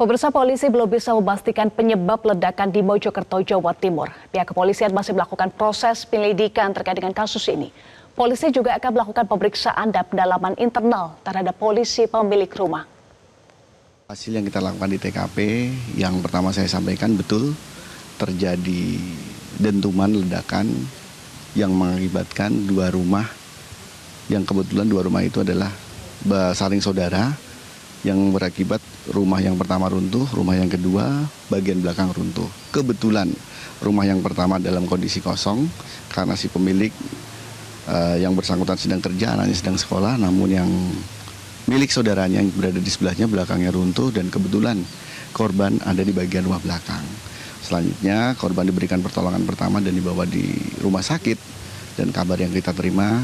Pemirsa, polisi belum bisa memastikan penyebab ledakan di Mojokerto, Jawa Timur. Pihak kepolisian masih melakukan proses penyelidikan terkait dengan kasus ini. Polisi juga akan melakukan pemeriksaan dan pendalaman internal terhadap polisi pemilik rumah. Hasil yang kita lakukan di TKP, yang pertama saya sampaikan betul terjadi dentuman ledakan yang mengakibatkan dua rumah, yang kebetulan dua rumah itu adalah saling saudara, yang berakibat rumah yang pertama runtuh, rumah yang kedua bagian belakang runtuh. Kebetulan rumah yang pertama dalam kondisi kosong karena si pemilik yang bersangkutan sedang kerja, anaknya sedang sekolah, namun yang milik saudaranya yang berada di sebelahnya belakangnya runtuh dan kebetulan korban ada di bagian rumah belakang. Selanjutnya korban diberikan pertolongan pertama dan dibawa di rumah sakit, dan kabar yang kita terima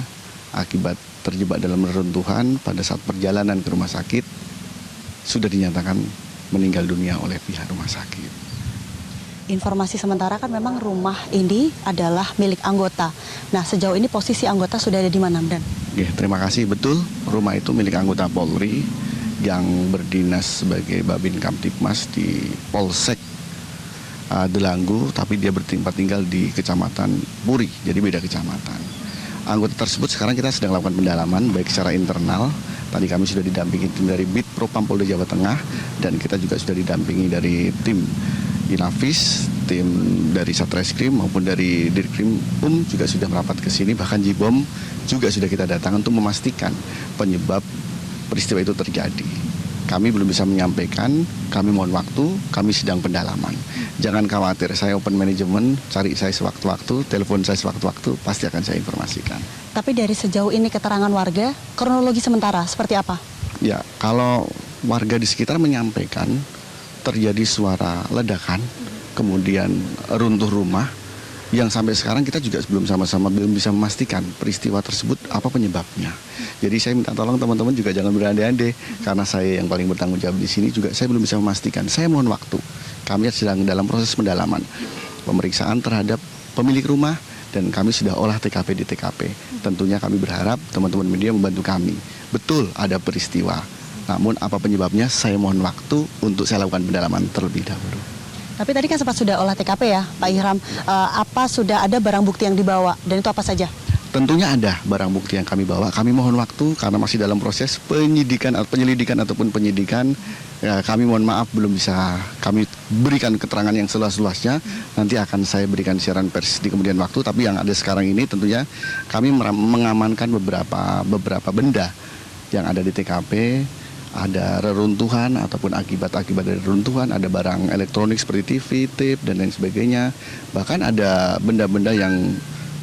akibat terjebak dalam reruntuhan pada saat perjalanan ke rumah sakit sudah dinyatakan meninggal dunia oleh pihak rumah sakit. Informasi sementara kan memang rumah ini adalah milik anggota. Nah, sejauh ini posisi anggota sudah ada di mana, Dan? Oke, terima kasih. Betul, rumah itu milik anggota Polri yang berdinas sebagai Babin Kamtipmas di Polsek Delanggu, tapi dia bertempat tinggal di Kecamatan Puri, jadi beda kecamatan. Anggota tersebut sekarang kita sedang lakukan pendalaman, baik secara internal. Tadi kami sudah didampingi tim dari Bid Propam Polda Jawa Tengah, dan kita juga sudah didampingi dari tim Inafis, tim dari Satreskrim maupun dari Dirkrim juga sudah merapat ke sini, bahkan Jibom juga sudah kita datang untuk memastikan penyebab peristiwa itu terjadi. Kami belum bisa menyampaikan, kami mohon waktu, kami sedang pendalaman. Jangan khawatir, saya open management, cari saya sewaktu-waktu, telepon saya sewaktu-waktu, pasti akan saya informasikan. Tapi dari sejauh ini keterangan warga, kronologi sementara seperti apa? Ya, kalau warga di sekitar menyampaikan terjadi suara ledakan, kemudian runtuh rumah, yang sampai sekarang kita juga belum bisa memastikan peristiwa tersebut apa penyebabnya. Jadi saya minta tolong teman-teman juga jangan berandai-andai, karena saya yang paling bertanggung jawab di sini juga saya belum bisa memastikan. Saya mohon waktu. Kami sedang dalam proses pendalaman, pemeriksaan terhadap pemilik rumah, dan kami sudah olah TKP di TKP. Tentunya kami berharap teman-teman media membantu kami. Betul ada peristiwa, namun apa penyebabnya saya mohon waktu untuk saya lakukan pendalaman terlebih dahulu. Tapi tadi kan sempat sudah olah TKP ya, Pak Ihram. Apa sudah ada barang bukti yang dibawa, dan itu apa saja? Tentunya ada barang bukti yang kami bawa. Kami mohon waktu karena masih dalam proses penyelidikan ataupun penyidikan. Ya, kami mohon maaf belum bisa kami berikan keterangan yang seluas-luasnya. Nanti akan saya berikan siaran pers di kemudian waktu. Tapi yang ada sekarang ini tentunya kami mengamankan beberapa benda yang ada di TKP. Ada reruntuhan ataupun akibat dari reruntuhan, ada barang elektronik seperti TV, tape, dan lain sebagainya. Bahkan ada benda-benda yang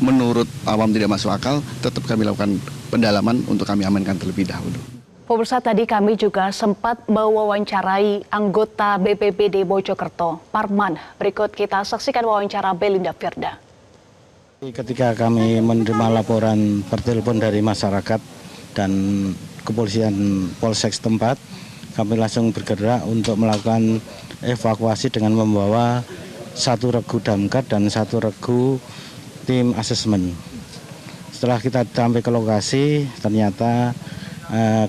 menurut awam tidak masuk akal, tetap kami lakukan pendalaman untuk kami amankan terlebih dahulu. Pemirsa, tadi kami juga sempat mewawancarai anggota BPBD Mojokerto, Parman. Berikut kita saksikan wawancara Belinda Firda. Ketika kami menerima laporan bertelepon dari masyarakat dan kepolisian Polsek setempat, kami langsung bergerak untuk melakukan evakuasi dengan membawa satu regu damkar dan satu regu tim asesmen. Setelah kita sampai ke lokasi, ternyata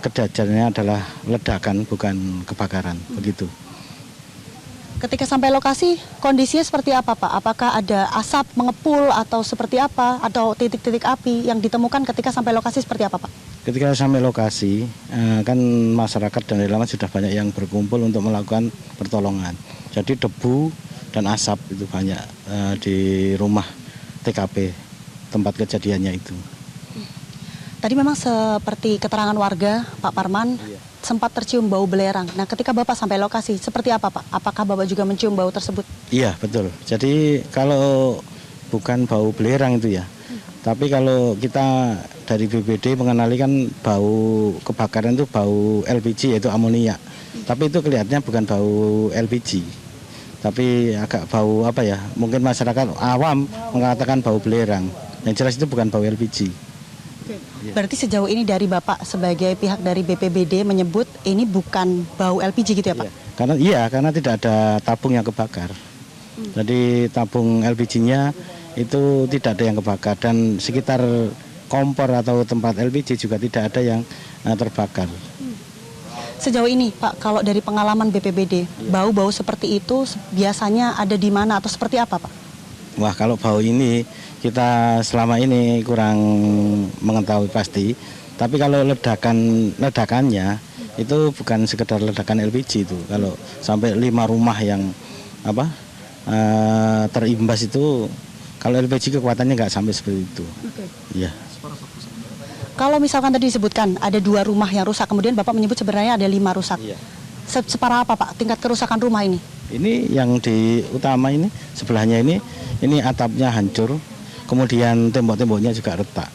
kejadiannya adalah ledakan, bukan kebakaran, begitu. Ketika sampai lokasi, kondisinya seperti apa, Pak? Apakah ada asap mengepul atau seperti apa? Atau titik-titik api yang ditemukan ketika sampai lokasi seperti apa, Pak? Ketika sampai lokasi, kan masyarakat dan relawan sudah banyak yang berkumpul untuk melakukan pertolongan. Jadi debu dan asap itu banyak di rumah TKP, tempat kejadiannya itu. Tadi memang seperti keterangan warga, Pak Parman, sempat tercium bau belerang. Nah, ketika Bapak sampai lokasi, seperti apa, Pak? Apakah Bapak juga mencium bau tersebut? Iya, betul. Jadi kalau bukan bau belerang itu ya, tapi kalau kita dari BPBD mengenali kan bau kebakaran itu bau LPG, yaitu amonia. Tapi itu kelihatannya bukan bau LPG, tapi agak bau apa ya, mungkin masyarakat awam mengatakan bau belerang. Yang jelas itu bukan bau LPG. Berarti sejauh ini dari Bapak sebagai pihak dari BPBD menyebut ini bukan bau LPG gitu ya, Pak? Karena tidak ada tabung yang kebakar. Jadi tabung LPG-nya itu tidak ada yang kebakar, dan sekitar kompor atau tempat LPG juga tidak ada yang terbakar. Sejauh ini Pak, kalau dari pengalaman BPBD, bau-bau seperti itu biasanya ada di mana atau seperti apa Pak? Wah, kalau bau ini kita selama ini kurang mengetahui pasti. Tapi kalau ledakannya itu bukan sekedar ledakan LPG itu. Kalau sampai 5 rumah yang terimbas itu, kalau LPG kekuatannya nggak sampai seperti itu. Iya. Kalau misalkan tadi disebutkan ada 2 rumah yang rusak, kemudian Bapak menyebut sebenarnya ada 5 rusak. Iya. Separah apa Pak tingkat kerusakan rumah ini? Ini yang di utama ini, sebelahnya ini atapnya hancur, kemudian tembok-temboknya juga retak.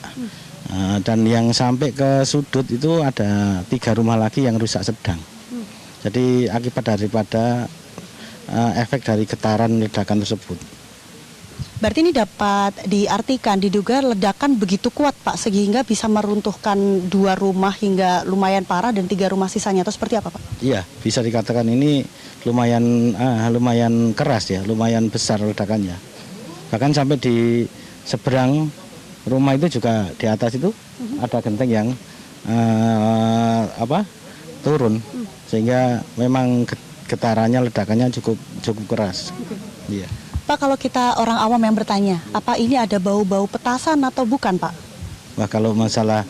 Dan yang sampai ke sudut itu ada 3 rumah lagi yang rusak sedang. Jadi akibat daripada efek dari getaran ledakan tersebut. Berarti ini dapat diartikan, diduga ledakan begitu kuat Pak, sehingga bisa meruntuhkan 2 rumah hingga lumayan parah dan 3 rumah sisanya, atau seperti apa Pak? Iya, bisa dikatakan ini lumayan keras ya, lumayan besar ledakannya. Bahkan sampai di seberang rumah itu juga di atas itu ada genteng yang turun, sehingga memang getarannya ledakannya cukup keras. Iya. Pak, kalau kita orang awam yang bertanya, apa ini ada bau-bau petasan atau bukan Pak? Wah, kalau masalah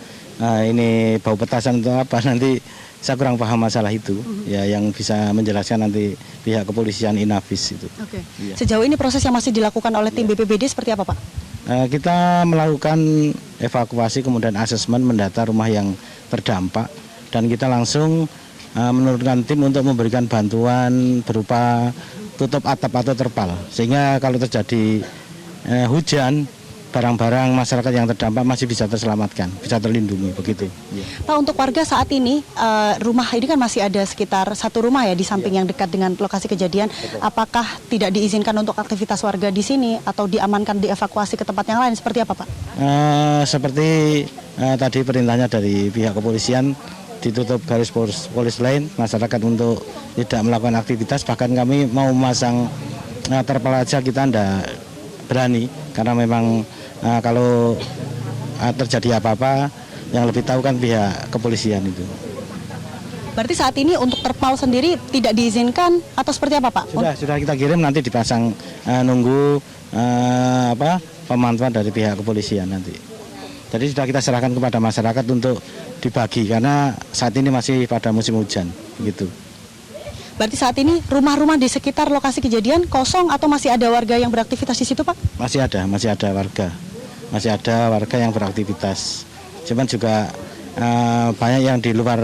ini bau petasan itu apa, nanti saya kurang paham masalah itu. Ya, yang bisa menjelaskan nanti pihak kepolisian Inafis itu. Oke. Iya. Sejauh ini proses yang masih dilakukan oleh tim BPBD seperti apa Pak? Kita melakukan evakuasi, kemudian asesmen mendata rumah yang terdampak, dan kita langsung menurunkan tim untuk memberikan bantuan berupa tutup atap atau terpal, sehingga kalau terjadi hujan, barang-barang masyarakat yang terdampak masih bisa terselamatkan, bisa terlindungi begitu. Pak, untuk warga saat ini, rumah ini kan masih ada sekitar 1 rumah ya di samping yang dekat dengan lokasi kejadian. Apakah tidak diizinkan untuk aktivitas warga di sini atau diamankan, dievakuasi ke tempat yang lain, seperti apa Pak? Seperti tadi perintahnya dari pihak kepolisian, ditutup garis polis lain, masyarakat untuk tidak melakukan aktivitas. Bahkan kami mau memasang terpal aja kita tidak berani, karena memang kalau terjadi apa-apa yang lebih tahu kan pihak kepolisian itu. Berarti saat ini untuk terpal sendiri tidak diizinkan atau seperti apa Pak? Sudah kita kirim, nanti dipasang, nunggu pemantauan dari pihak kepolisian nanti. Jadi sudah kita serahkan kepada masyarakat untuk dibagi, karena saat ini masih pada musim hujan begitu. Berarti saat ini rumah-rumah di sekitar lokasi kejadian kosong atau masih ada warga yang beraktivitas di situ Pak? Masih ada warga yang beraktivitas. Cuman juga banyak yang di luar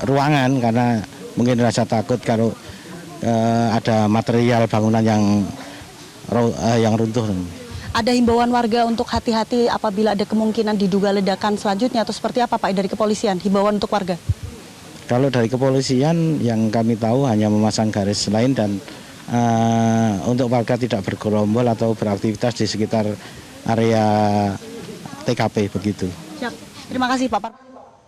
ruangan karena mungkin rasa takut kalau ada material bangunan yang runtuh. Ada himbauan warga untuk hati-hati apabila ada kemungkinan diduga ledakan selanjutnya atau seperti apa Pak dari kepolisian, himbauan untuk warga? Kalau dari kepolisian yang kami tahu hanya memasang garis lain dan untuk warga tidak bergerombol atau beraktivitas di sekitar area TKP begitu. Siap. Terima kasih Pak.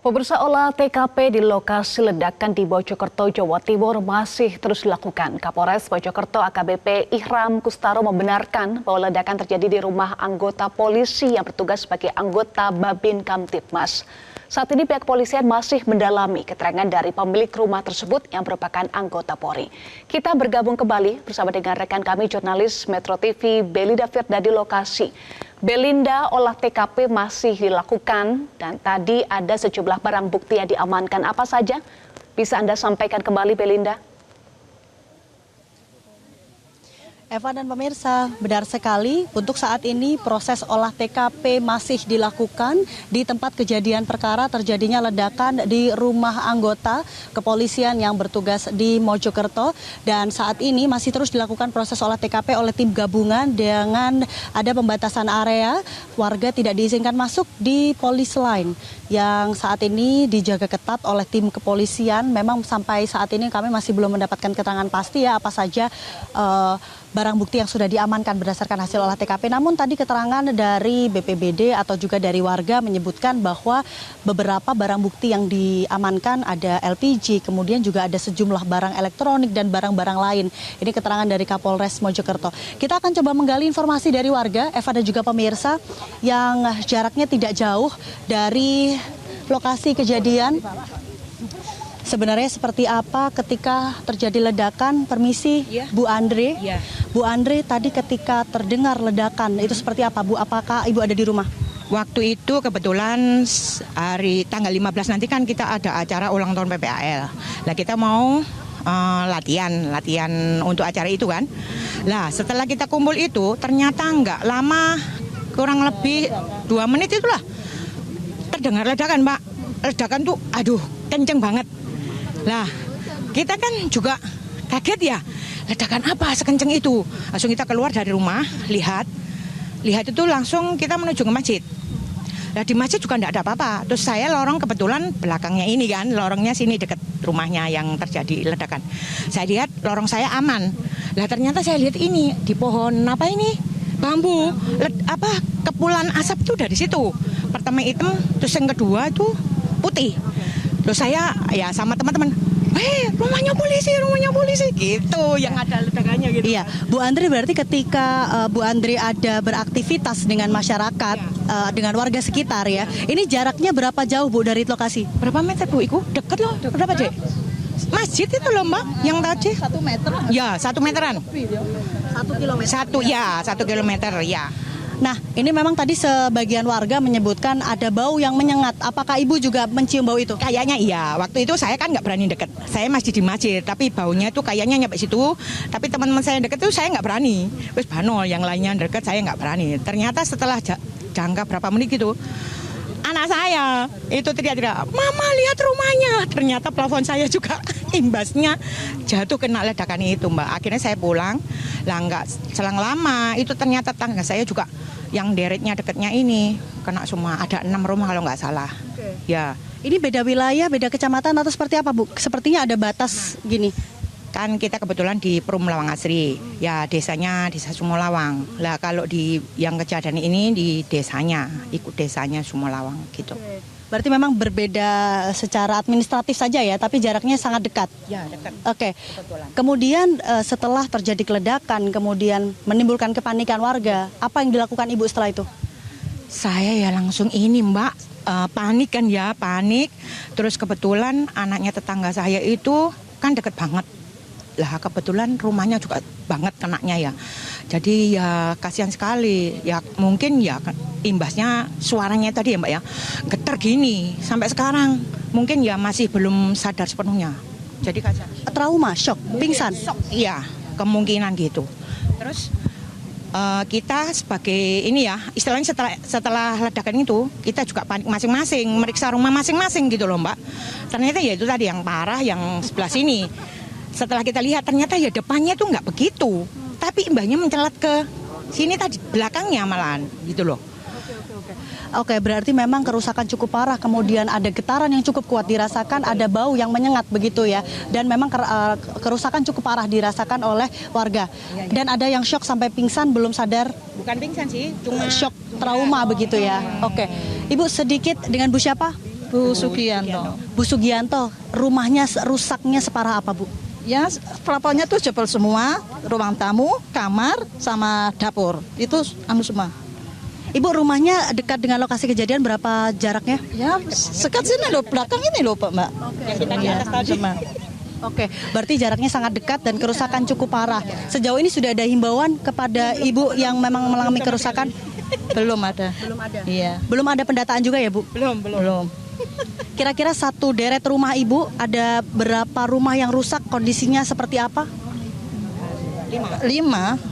Pemirsa, olah TKP di lokasi ledakan di Mojokerto, Jawa Timur masih terus dilakukan. Kapolres Mojokerto AKBP Ihram Kustaro membenarkan bahwa ledakan terjadi di rumah anggota polisi yang bertugas sebagai anggota Babin Kamtibmas. Saat ini pihak kepolisian masih mendalami keterangan dari pemilik rumah tersebut yang merupakan anggota Polri. Kita bergabung kembali bersama dengan rekan kami jurnalis Metro TV Belinda Firda di lokasi. Belinda, olah TKP masih dilakukan dan tadi ada sejumlah barang bukti yang diamankan. Apa saja? Bisa Anda sampaikan kembali, Belinda? Eva dan pemirsa, benar sekali untuk saat ini proses olah TKP masih dilakukan di tempat kejadian perkara terjadinya ledakan di rumah anggota kepolisian yang bertugas di Mojokerto, dan saat ini masih terus dilakukan proses olah TKP oleh tim gabungan dengan ada pembatasan area, warga tidak diizinkan masuk di polis line yang saat ini dijaga ketat oleh tim kepolisian. Memang sampai saat ini kami masih belum mendapatkan keterangan pasti ya apa saja barang bukti yang sudah diamankan berdasarkan hasil olah TKP. Namun tadi keterangan dari BPBD atau juga dari warga menyebutkan bahwa beberapa barang bukti yang diamankan ada LPG, kemudian juga ada sejumlah barang elektronik dan barang-barang lain. Ini keterangan dari Kapolres Mojokerto. Kita akan coba menggali informasi dari warga, Eva dan juga pemirsa, yang jaraknya tidak jauh dari lokasi kejadian. sebenarnya seperti apa ketika terjadi ledakan? Permisi, Iya. Bu Andre. Iya. Bu Andre, tadi ketika terdengar ledakan itu seperti apa, Bu? Apakah Ibu ada di rumah? Waktu itu kebetulan hari tanggal 15 nanti kan kita ada acara ulang tahun PPAL. Nah kita mau latihan untuk acara itu kan. Lah setelah kita kumpul itu ternyata nggak lama, kurang lebih 2 menit itulah terdengar ledakan, Pak. Ledakan tuh aduh kenceng banget. Lah kita kan juga kaget ya, ledakan apa sekenceng itu. Langsung kita keluar dari rumah, lihat itu langsung kita menuju ke masjid. Nah di masjid juga enggak ada apa-apa. Terus saya lorong kebetulan belakangnya ini kan, lorongnya sini dekat rumahnya yang terjadi ledakan. Saya lihat lorong saya aman. Lah ternyata saya lihat ini di pohon apa ini? Bambu. Kepulan asap itu dari situ. Pertama hitam, terus yang kedua itu putih. Terus saya ya sama teman-teman, rumahnya polisi gitu, yang ada ledakannya gitu. Iya, Bu Andri, berarti ketika Bu Andri ada beraktivitas dengan masyarakat, dengan warga sekitar ya, ini jaraknya berapa jauh Bu dari lokasi? Berapa meter Bu? Iku deket loh. Berapa Dek? Masjid itu loh Mbak, yang tadi. 1 meter? Ya, 1 meteran. 1 kilometer? 1 kilometer ya. Nah, ini memang tadi sebagian warga menyebutkan ada bau yang menyengat. Apakah Ibu juga mencium bau itu? Kayaknya iya. Waktu itu saya kan nggak berani deket. Saya masih di masjid, tapi baunya tuh kayaknya nyampe situ. Tapi teman-teman saya yang deket tuh saya nggak berani. Wes banol, yang lainnya deket saya nggak berani. Ternyata setelah jangka berapa menit gitu, anak saya itu teriak-teriak, "Mama lihat rumahnya." Ternyata plafon saya juga imbasnya jatuh kena ledakan itu, Mbak. Akhirnya saya pulang. Lah nggak selang lama itu ternyata tangga saya juga yang deretnya deketnya ini kena semua. Ada 6 rumah kalau nggak salah. Ya. Ini beda wilayah, beda kecamatan atau seperti apa Bu? Sepertinya ada batas gini. Kan kita kebetulan di Perum Lawang Asri, ya desanya Desa Sumolawang. Lah kalau di yang kejadian ini di desanya, ikut desanya Sumolawang gitu. Berarti memang berbeda secara administratif saja ya, tapi jaraknya sangat dekat. Ya dekat. Oke. Kemudian setelah terjadi ledakan, kemudian menimbulkan kepanikan warga, apa yang dilakukan Ibu setelah itu? Saya ya langsung ini Mbak, panik kan ya, panik. Terus kebetulan anaknya tetangga saya itu kan deket banget. Lah kebetulan rumahnya juga banget kenaknya ya. Jadi ya kasihan sekali. Ya mungkin ya imbasnya suaranya tadi ya Mbak ya. Getar gini sampai sekarang. Mungkin ya masih belum sadar sepenuhnya. Jadi kasihan. Trauma, shock, pingsan. Iya, kemungkinan gitu. Terus kita sebagai ini ya, istilahnya setelah ledakan itu, kita juga panik masing-masing, meriksa rumah masing-masing gitu loh Mbak. Ternyata ya itu tadi yang parah, yang sebelah sini. Setelah kita lihat ternyata ya depannya tuh nggak begitu, tapi imbahnya mencelat ke sini tadi belakangnya malahan gitu loh. Oke, berarti memang kerusakan cukup parah, kemudian ada getaran yang cukup kuat dirasakan, ada bau yang menyengat begitu ya, dan memang kerusakan cukup parah dirasakan oleh warga. Dan ada yang shock sampai pingsan belum sadar. Bukan pingsan sih, cuma Shock trauma begitu ya. Oke, Ibu sedikit dengan Bu siapa? Bu Sugianto. Bu Sugianto, rumahnya rusaknya separah apa Bu? Ya, plafonnya tuh jebol semua, ruang tamu, kamar, sama dapur. Itu semua. Ibu rumahnya dekat dengan lokasi kejadian, berapa jaraknya? Ya, sekat sini loh, belakang ini loh Pak Mbak. yang kita di atas tadi. Sama. Oke, berarti jaraknya sangat dekat dan kerusakan cukup parah. Sejauh ini sudah ada himbauan kepada Ibu yang memang mengalami kerusakan? Belum ada. Belum ada. Iya. Belum ada pendataan juga ya Bu? Belum. Kira-kira satu deret rumah Ibu, ada berapa rumah yang rusak, kondisinya seperti apa? 5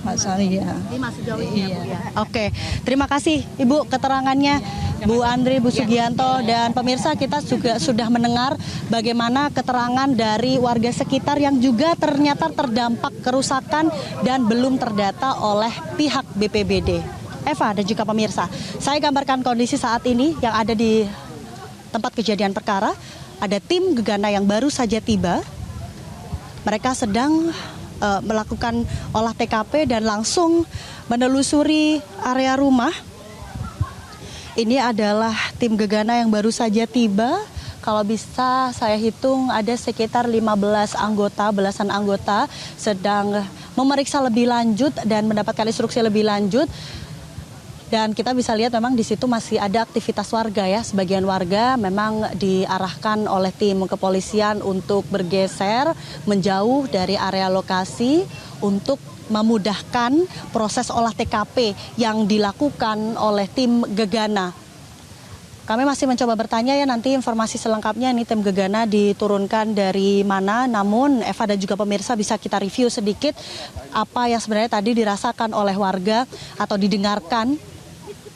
masalah ya. 5 sejauh ini ya, Bu, ya. Oke, terima kasih Ibu keterangannya, Bu Andri, Bu Sugianto, dan pemirsa kita juga sudah mendengar bagaimana keterangan dari warga sekitar yang juga ternyata terdampak kerusakan dan belum terdata oleh pihak BPBD. Eva dan juga pemirsa, saya gambarkan kondisi saat ini yang ada di tempat kejadian perkara. Ada tim gegana yang baru saja tiba. Mereka sedang melakukan olah TKP dan langsung menelusuri area rumah. Ini adalah tim gegana yang baru saja tiba. Kalau bisa saya hitung ada sekitar belasan anggota sedang memeriksa lebih lanjut dan mendapatkan instruksi lebih lanjut. Dan kita bisa lihat memang di situ masih ada aktivitas warga ya. Sebagian warga memang diarahkan oleh tim kepolisian untuk bergeser menjauh dari area lokasi untuk memudahkan proses olah TKP yang dilakukan oleh tim Gegana. Kami masih mencoba bertanya ya, nanti informasi selengkapnya ini tim Gegana diturunkan dari mana. Namun Eva dan juga pemirsa bisa kita review sedikit apa yang sebenarnya tadi dirasakan oleh warga atau didengarkan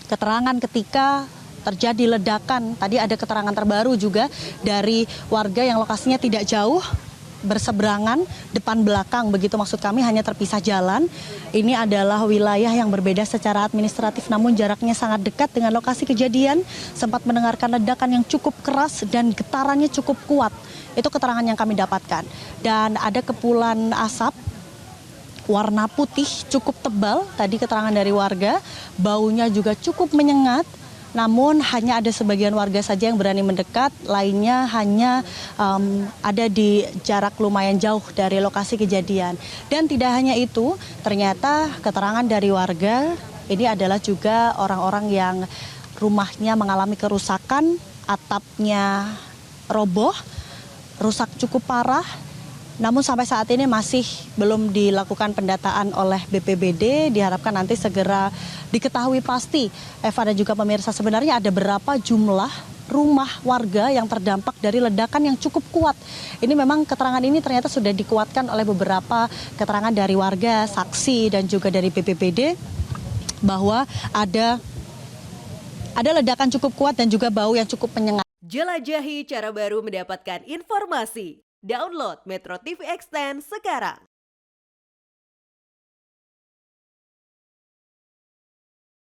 keterangan ketika terjadi ledakan. Tadi ada keterangan terbaru juga dari warga yang lokasinya tidak jauh, berseberangan, depan belakang begitu, maksud kami hanya terpisah jalan. Ini adalah wilayah yang berbeda secara administratif namun jaraknya sangat dekat dengan lokasi kejadian. Sempat mendengarkan ledakan yang cukup keras dan getarannya cukup kuat. Itu keterangan yang kami dapatkan. Dan ada kepulan asap warna putih cukup tebal, tadi keterangan dari warga. Baunya juga cukup menyengat. Namun hanya ada sebagian warga saja yang berani mendekat, lainnya hanya ada di jarak lumayan jauh dari lokasi kejadian. Dan tidak hanya itu, ternyata keterangan dari warga ini adalah juga orang-orang yang rumahnya mengalami kerusakan, atapnya roboh, rusak cukup parah. Namun sampai saat ini masih belum dilakukan pendataan oleh BPBD. Diharapkan nanti segera diketahui pasti. Eva dan juga pemirsa, sebenarnya ada berapa jumlah rumah warga yang terdampak dari ledakan yang cukup kuat. Ini memang keterangan ini ternyata sudah dikuatkan oleh beberapa keterangan dari warga, saksi dan juga dari BPBD bahwa ada ledakan cukup kuat dan juga bau yang cukup menyengat. Jelajahi cara baru mendapatkan informasi. Download Metro TV Extend sekarang.